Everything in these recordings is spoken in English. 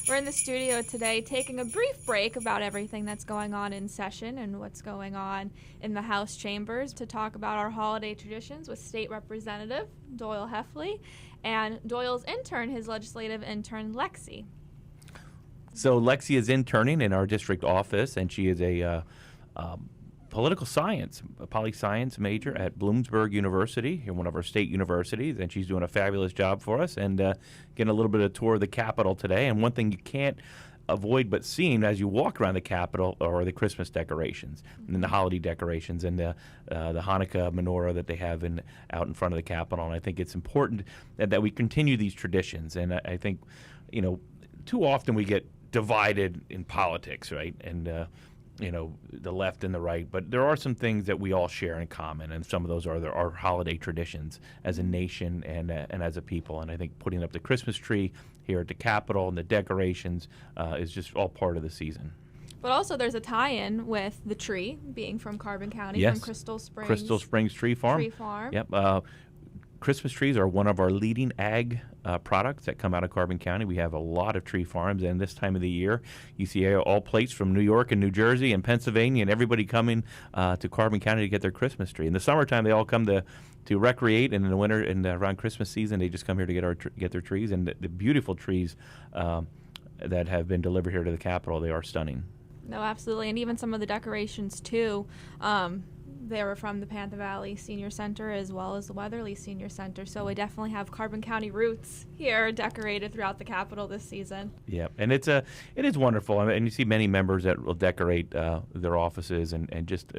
We're in the studio today taking a brief break about everything that's going on in session and what's going on in the House chambers to talk about our holiday traditions with State Representative Doyle Heffley and Doyle's intern, his legislative intern, Lexi. So Lexi is interning in our district office, and she is a political science, a poli-science major at Bloomsburg University, one of our state universities, and she's doing a fabulous job for us and getting a little bit of a tour of the Capitol today. And one thing you can't avoid but seeing as you walk around the Capitol are the Christmas decorations and the holiday decorations and the Hanukkah menorah that they have out in front of the Capitol. And I think it's important that we continue these traditions. And I think, too often we get divided in politics, right? And the left and the right, but there are some things that we all share in common, and some of those are our holiday traditions as a nation and as a people. And I think putting up the Christmas tree here at the Capitol and the decorations is just all part of the season. But also there's a tie-in with the tree being from Carbon County, yes. From Crystal Springs. Crystal Springs Tree Farm. Yep. Christmas trees are one of our leading ag products that come out of Carbon County. We have a lot of tree farms, and this time of the year, you see all plates from New York and New Jersey and Pennsylvania, and everybody coming to Carbon County to get their Christmas tree. In the summertime, they all come to recreate, and in the winter and around Christmas season, they just come here to get their trees. And the beautiful trees that have been delivered here to the Capitol, they are stunning. No, absolutely, and even some of the decorations too. They were from the Panther Valley Senior Center as well as the Weatherly Senior Center. So we definitely have Carbon County roots here decorated throughout the Capitol this season. Yeah, and it is wonderful. And you see many members that will decorate their offices, and just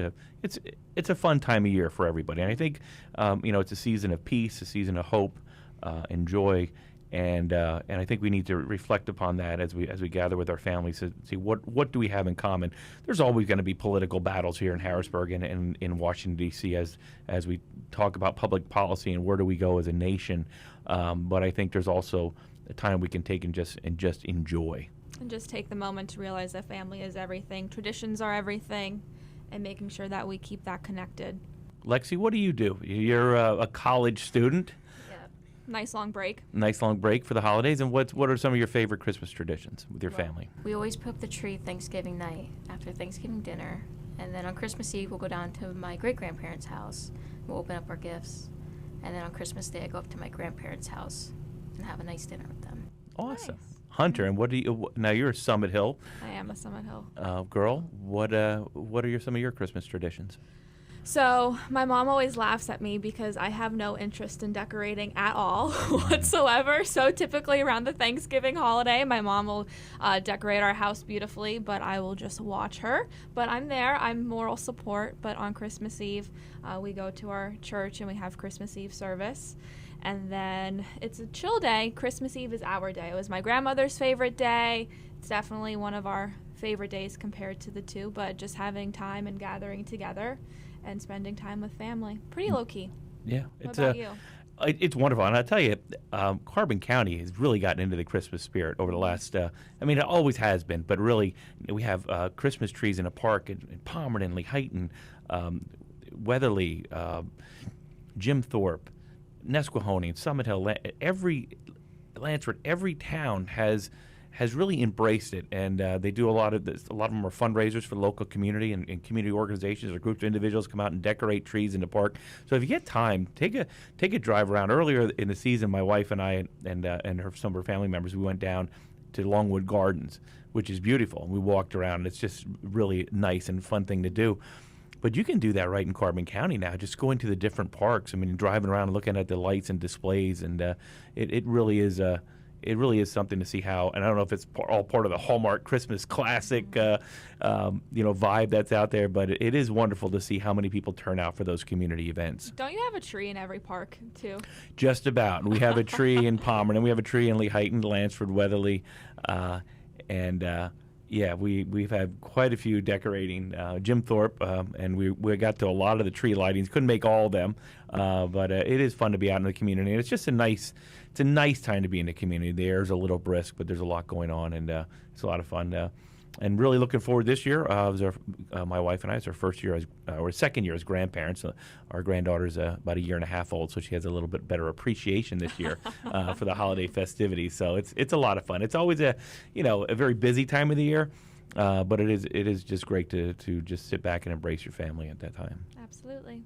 it's a fun time of year for everybody. And I think it's a season of peace, a season of hope and joy. And I think we need to reflect upon that as we gather with our families to see what do we have in common. There's always going to be political battles here in Harrisburg and in Washington, D.C. as we talk about public policy and where do we go as a nation. But I think there's also a time we can take and just enjoy. And just take the moment to realize that family is everything, traditions are everything, and making sure that we keep that connected. Lexi, what do you do? You're a college student. Nice long break. Nice long break for the holidays. And what are some of your favorite Christmas traditions with your family? We always put up the tree Thanksgiving night after Thanksgiving dinner. And then on Christmas Eve, we'll go down to my great-grandparents' house. We'll open up our gifts. And then on Christmas Day, I go up to my grandparents' house and have a nice dinner with them. Awesome. Nice. Hunter, and now you're a Summit Hill. I am a Summit Hill girl. What are some of your Christmas traditions? So my mom always laughs at me because I have no interest in decorating at all whatsoever. So typically around the Thanksgiving holiday, my mom will decorate our house beautifully, but I will just watch her. But I'm there. I'm moral support. But on Christmas Eve, we go to our church and we have Christmas Eve service. And then it's a chill day. Christmas Eve is our day. It was my grandmother's favorite day. It's definitely one of our favorite days compared to the two, but just having time and gathering together and spending time with family. Pretty low-key. Yeah. What about you? It's wonderful. And I'll tell you, Carbon County has really gotten into the Christmas spirit over the last, it always has been, but really we have Christmas trees in a park in Palmerton, Lehighton, Weatherly, Jim Thorpe, Nesquehoning, Summit Hill, Lansford, every town has really embraced it, and they do a lot of this. A lot of them are fundraisers for the local community and community organizations or groups of individuals come out and decorate trees in the park. So if you get time, take a drive around. Earlier in the season, my wife and I and some of her family members, we went down to Longwood Gardens, which is beautiful. We walked around, and it's just really nice and fun thing to do. But you can do that right in Carbon County now. Just going to the different parks. Driving around and looking at the lights and displays, and it really is. It really is something to see how, and I don't know if it's all part of the Hallmark Christmas classic, vibe that's out there, but it is wonderful to see how many people turn out for those community events. Don't you have a tree in every park, too? Just about. We have a tree in Palmerton, we have a tree in Lehighton, Lansford, Weatherly, we've had quite a few decorating. Jim Thorpe, and we got to a lot of the tree lightings. Couldn't make all of them, but it is fun to be out in the community, and it's just a nice time to be in the community. The air's a little brisk, but there's a lot going on, and it's a lot of fun. And really looking forward this year. It was my wife and I, it's our first year or second year as grandparents. Our granddaughter's about a year and a half old, so she has a little bit better appreciation this year for the holiday festivities. So it's a lot of fun. It's always a very busy time of the year, but it is just great to just sit back and embrace your family at that time. Absolutely.